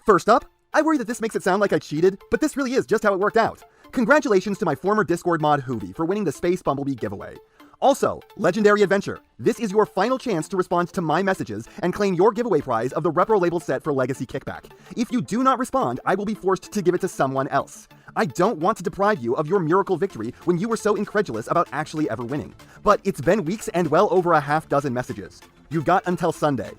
First up, I worry that this makes it sound like I cheated, but this really is just how it worked out. Congratulations to my former Discord mod Hoovy for winning the Space Bumblebee giveaway. Also, Legendary Adventure, this is your final chance to respond to my messages and claim your giveaway prize of the Repro Label set for Legacy Kickback. If you do not respond, I will be forced to give it to someone else. I don't want to deprive you of your miracle victory when you were so incredulous about actually ever winning. But it's been weeks and well over a half dozen messages. You've got until Sunday.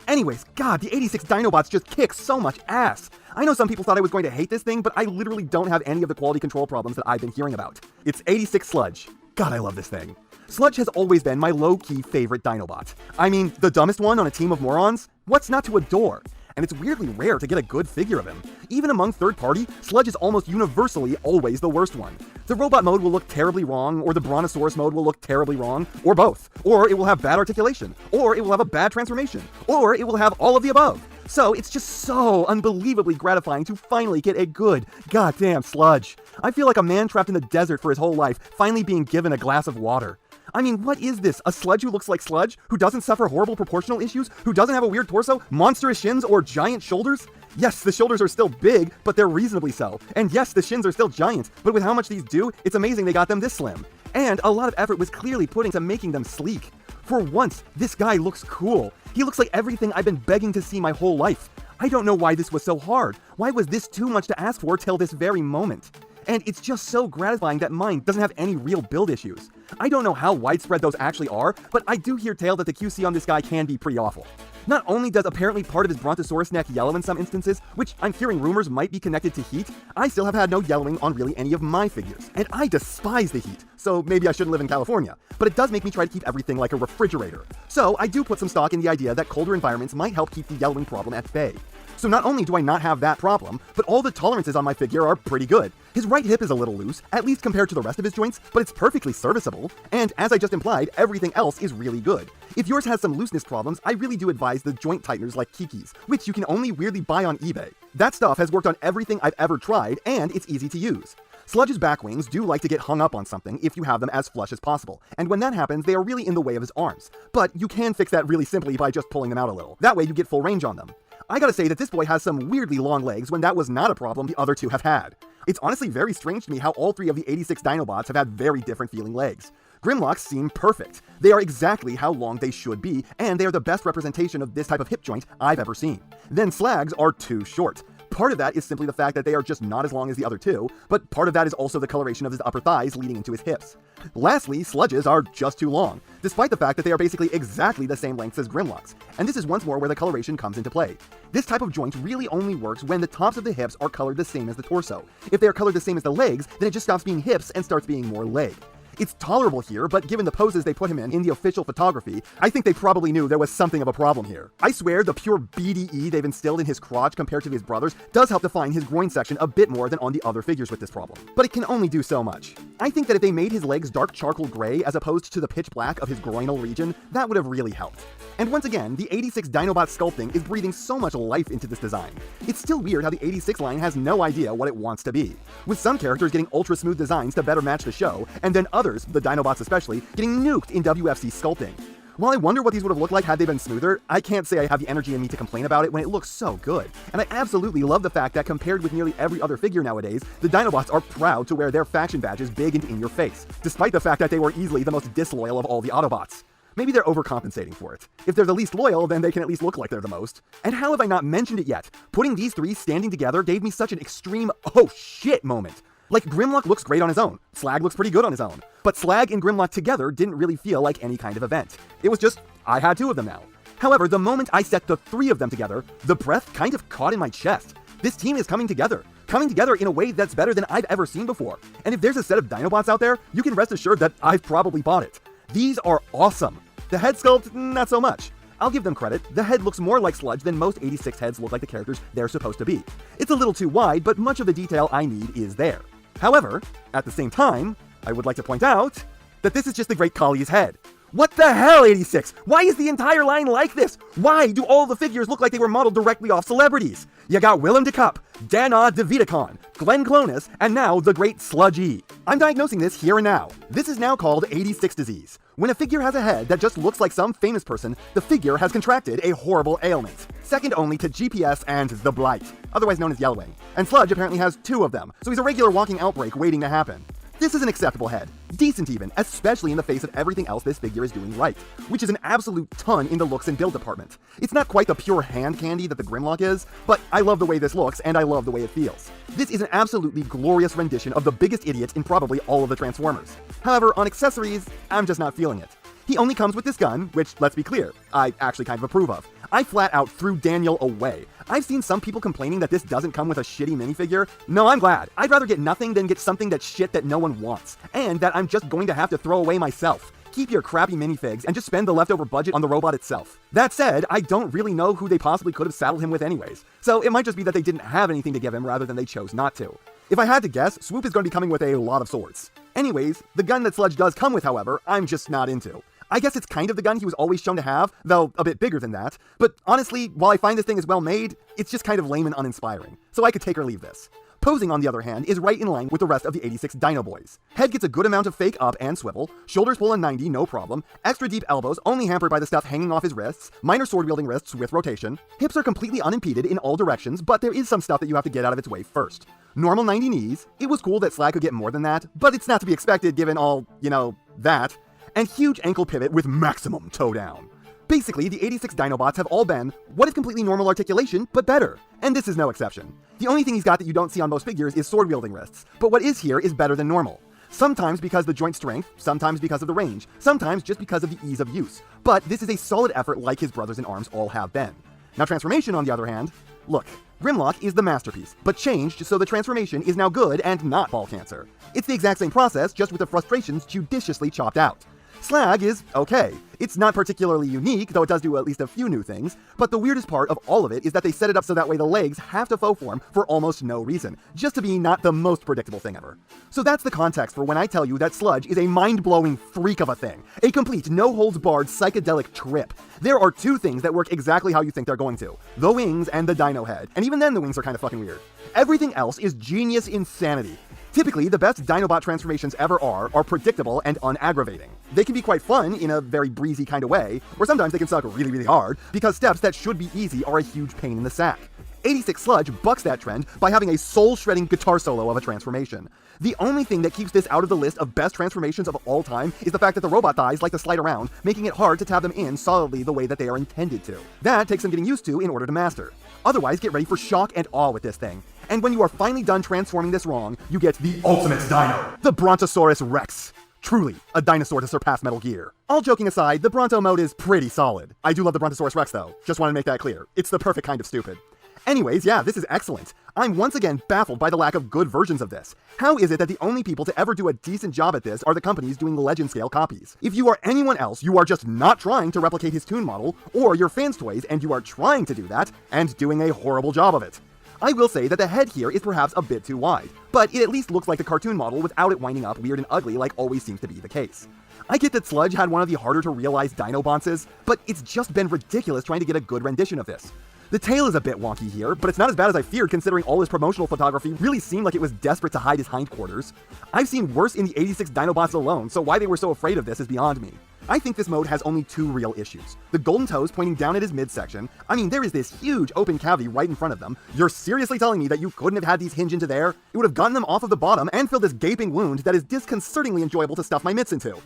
Anyways, God, the 86 Dinobots just kick so much ass. I know some people thought I was going to hate this thing, but I literally don't have any of the quality control problems that I've been hearing about. It's 86 Sludge. God, I love this thing. Sludge has always been my low-key favorite Dinobot. I mean, the dumbest one on a team of morons? What's not to adore? And it's weirdly rare to get a good figure of him. Even among third-party, Sludge is almost universally always the worst one. The robot mode will look terribly wrong, or the Brontosaurus mode will look terribly wrong, or both. Or it will have bad articulation, or it will have a bad transformation, or it will have all of the above. So it's just so unbelievably gratifying to finally get a good, goddamn Sludge. I feel like a man trapped in the desert for his whole life, finally being given a glass of water. I mean, what is this? A Sludge who looks like Sludge? Who doesn't suffer horrible proportional issues? Who doesn't have a weird torso, monstrous shins, or giant shoulders? Yes, the shoulders are still big, but they're reasonably so. And yes, the shins are still giant, but with how much these do, it's amazing they got them this slim. And a lot of effort was clearly put into making them sleek. For once, this guy looks cool. He looks like everything I've been begging to see my whole life. I don't know why this was so hard. Why was this too much to ask for till this very moment? And it's just so gratifying that mine doesn't have any real build issues. I don't know how widespread those actually are, but I do hear tale that the QC on this guy can be pretty awful. Not only does apparently part of his Brontosaurus neck yellow in some instances, which I'm hearing rumors might be connected to heat, I still have had no yellowing on really any of my figures. And I despise the heat, so maybe I shouldn't live in California. But it does make me try to keep everything like a refrigerator. So I do put some stock in the idea that colder environments might help keep the yellowing problem at bay. So not only do I not have that problem, but all the tolerances on my figure are pretty good. His right hip is a little loose, at least compared to the rest of his joints, but it's perfectly serviceable. And as I just implied, everything else is really good. If yours has some looseness problems, I really do advise the joint tighteners like Kiki's, which you can only weirdly buy on eBay. That stuff has worked on everything I've ever tried, and it's easy to use. Sludge's back wings do like to get hung up on something if you have them as flush as possible, and when that happens, they are really in the way of his arms. But you can fix that really simply by just pulling them out a little. That way you get full range on them. I gotta say that this boy has some weirdly long legs when that was not a problem the other two have had. It's honestly very strange to me how all three of the 86 Dinobots have had very different feeling legs. Grimlocks seem perfect. They are exactly how long they should be, and they are the best representation of this type of hip joint I've ever seen. Then Slag's are too short. Part of that is simply the fact that they are just not as long as the other two, but part of that is also the coloration of his upper thighs leading into his hips. Lastly, Sludge's are just too long, despite the fact that they are basically exactly the same lengths as Grimlock's, and this is once more where the coloration comes into play. This type of joint really only works when the tops of the hips are colored the same as the torso. If they are colored the same as the legs, then it just stops being hips and starts being more leg. It's tolerable here, but given the poses they put him in the official photography, I think they probably knew there was something of a problem here. I swear the pure BDE they've instilled in his crotch compared to his brothers does help define his groin section a bit more than on the other figures with this problem. But it can only do so much. I think that if they made his legs dark charcoal gray as opposed to the pitch black of his groinal region, that would have really helped. And once again, the 86 Dinobot sculpting is breathing so much life into this design. It's still weird how the 86 line has no idea what it wants to be, with some characters getting ultra smooth designs to better match the show, and then others, the Dinobots especially, getting nuked in WFC sculpting. While I wonder what these would have looked like had they been smoother, I can't say I have the energy in me to complain about it when it looks so good. And I absolutely love the fact that compared with nearly every other figure nowadays, the Dinobots are proud to wear their faction badges big and in your face, despite the fact that they were easily the most disloyal of all the Autobots. Maybe they're overcompensating for it. If they're the least loyal, then they can at least look like they're the most. And how have I not mentioned it yet? Putting these three standing together gave me such an extreme oh shit moment. Like, Grimlock looks great on his own, Slag looks pretty good on his own, but Slag and Grimlock together didn't really feel like any kind of event. It was just, I had two of them now. However, the moment I set the three of them together, the breath kind of caught in my chest. This team is coming together in a way that's better than I've ever seen before. And if there's a set of Dinobots out there, you can rest assured that I've probably bought it. These are awesome. The head sculpt, not so much. I'll give them credit, the head looks more like Sludge than most 86 heads look like the characters they're supposed to be. It's a little too wide, but much of the detail I need is there. However, at the same time, I would like to point out that this is just the Great Kali's head. What the hell, 86? Why is the entire line like this? Why do all the figures look like they were modeled directly off celebrities? You got Willem de Cup, Dana DeVitacon, Glenn Clonus, and now the Great Sludge. I'm diagnosing this here and now. This is now called 86 disease. When a figure has a head that just looks like some famous person, the figure has contracted a horrible ailment. second only to GPS and the Blight, otherwise known as Yellowwing. And Sludge apparently has 2 of them, so he's a regular walking outbreak waiting to happen. This is an acceptable head. Decent even, especially in the face of everything else this figure is doing right, which is an absolute ton in the looks and build department. It's not quite the pure hand candy that the Grimlock is, but I love the way this looks, and I love the way it feels. This is an absolutely glorious rendition of the biggest idiot in probably all of the Transformers. However, on accessories, I'm just not feeling it. He only comes with this gun, which, let's be clear, I actually kind of approve of. I flat out threw Daniel away. I've seen some people complaining that this doesn't come with a shitty minifigure. No, I'm glad. I'd rather get nothing than get something that's shit that no one wants, and that I'm just going to have to throw away myself. Keep your crappy minifigs and just spend the leftover budget on the robot itself. That said, I don't really know who they possibly could have saddled him with anyways, so it might just be that they didn't have anything to give him rather than they chose not to. If I had to guess, Swoop is going to be coming with a lot of swords. Anyways, the gun that Sludge does come with, however, I'm just not into. I guess it's kind of the gun he was always shown to have, though a bit bigger than that, but honestly, while I find this thing is well made, it's just kind of lame and uninspiring, so I could take or leave this. Posing, on the other hand, is right in line with the rest of the 86 Dino Boys. Head gets a good amount of fake up and swivel, shoulders pull a 90, no problem, extra deep elbows only hampered by the stuff hanging off his wrists, minor sword-wielding wrists with rotation, hips are completely unimpeded in all directions, but there is some stuff that you have to get out of its way first. Normal 90 knees, it was cool that Slag could get more than that, but it's not to be expected given all, that. And huge ankle pivot with maximum toe down. Basically, the 86 Dinobots have all been what if completely normal articulation, but better. And this is no exception. The only thing he's got that you don't see on most figures is sword-wielding wrists, but what is here is better than normal. Sometimes because of the joint strength, sometimes because of the range, sometimes just because of the ease of use. But this is a solid effort like his brothers in arms all have been. Now Transformation, on the other hand, look, Grimlock is the masterpiece, but changed so the transformation is now good and not ball cancer. It's the exact same process, just with the frustrations judiciously chopped out. Slag is okay. It's not particularly unique, though it does do at least a few new things, but the weirdest part of all of it is that they set it up so that way the legs have to faux form for almost no reason, just to be not the most predictable thing ever. So that's the context for when I tell you that Sludge is a mind-blowing freak of a thing, a complete no-holds-barred psychedelic trip. There are 2 things that work exactly how you think they're going to, the wings and the dino head, and even then the wings are kind of fucking weird. Everything else is genius insanity. Typically, the best Dinobot transformations ever are predictable and unaggravating. They can be quite fun in a very breezy kind of way, or sometimes they can suck really, really hard, because steps that should be easy are a huge pain in the sack. 86 Sludge bucks that trend by having a soul-shredding guitar solo of a transformation. The only thing that keeps this out of the list of best transformations of all time is the fact that the robot thighs like to slide around, making it hard to tab them in solidly the way that they are intended to. That takes some getting used to in order to master. Otherwise, get ready for shock and awe with this thing. And when you are finally done transforming this wrong, you get the ultimate dino, the Brontosaurus Rex. Truly, a dinosaur to surpass Metal Gear. All joking aside, the Bronto mode is pretty solid. I do love the Brontosaurus Rex though, just want to make that clear. It's the perfect kind of stupid. Anyways, yeah, this is excellent. I'm once again baffled by the lack of good versions of this. How is it that the only people to ever do a decent job at this are the companies doing legend scale copies? If you are anyone else, you are just not trying to replicate his Toon model, or your fans' toys, and you are trying to do that, and doing a horrible job of it. I will say that the head here is perhaps a bit too wide, but it at least looks like the cartoon model without it winding up weird and ugly like always seems to be the case. I get that Sludge had one of the harder to realize dino bonces, but it's just been ridiculous trying to get a good rendition of this. The tail is a bit wonky here, but it's not as bad as I feared considering all his promotional photography really seemed like it was desperate to hide his hindquarters. I've seen worse in the 86 Dinobots alone, so why they were so afraid of this is beyond me. I think this mode has only 2 real issues. The golden toes pointing down at his midsection. I mean, there is this huge open cavity right in front of them. You're seriously telling me that you couldn't have had these hinge into there? It would have gotten them off of the bottom and filled this gaping wound that is disconcertingly enjoyable to stuff my mitts into.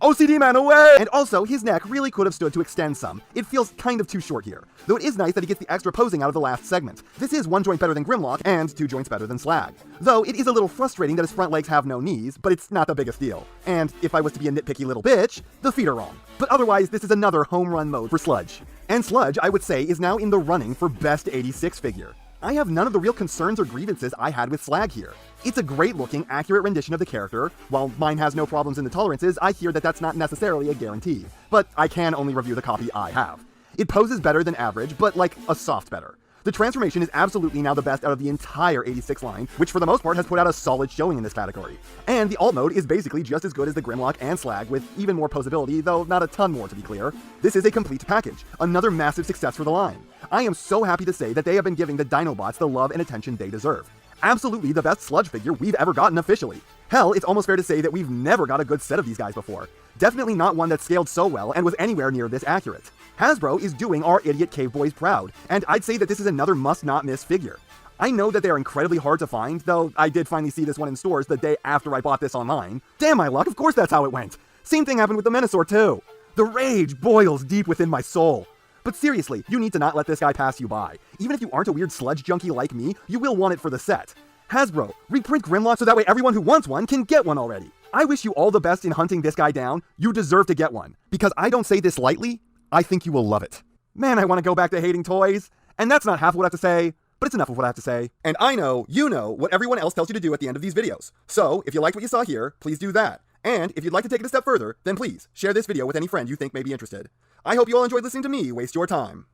OCD man away! And also, his neck really could have stood to extend some. It feels kind of too short here. Though it is nice that he gets the extra posing out of the last segment. This is 1 joint better than Grimlock, and 2 joints better than Slag. Though it is a little frustrating that his front legs have no knees, but it's not the biggest deal. And if I was to be a nitpicky little bitch, the feet are wrong. But otherwise, this is another home run mode for Sludge. And Sludge, I would say, is now in the running for best 86 figure. I have none of the real concerns or grievances I had with Slag here. It's a great-looking, accurate rendition of the character. While mine has no problems in the tolerances, I hear that that's not necessarily a guarantee. But I can only review the copy I have. It poses better than average, but like a soft better. The transformation is absolutely now the best out of the entire 86 line, which for the most part has put out a solid showing in this category. And the alt mode is basically just as good as the Grimlock and Slag, with even more posability, though not a ton more to be clear. This is a complete package, another massive success for the line. I am so happy to say that they have been giving the Dinobots the love and attention they deserve. Absolutely the best Sludge figure we've ever gotten officially. Hell, it's almost fair to say that we've never got a good set of these guys before. Definitely not one that scaled so well and was anywhere near this accurate. Hasbro is doing our idiot cave boys proud, and I'd say that this is another must-not-miss figure. I know that they are incredibly hard to find, though I did finally see this one in stores the day after I bought this online. Damn my luck, of course that's how it went. Same thing happened with the Menasor too. The rage boils deep within my soul. But seriously, you need to not let this guy pass you by. Even if you aren't a weird sludge junkie like me, you will want it for the set. Hasbro, reprint Grimlock so that way everyone who wants one can get one already. I wish you all the best in hunting this guy down. You deserve to get one. Because I don't say this lightly, I think you will love it. Man, I want to go back to hating toys. And that's not half what I have to say, but it's enough of what I have to say. And I know, you know, what everyone else tells you to do at the end of these videos. So, if you liked what you saw here, please do that. And if you'd like to take it a step further, then please, share this video with any friend you think may be interested. I hope you all enjoyed listening to me waste your time.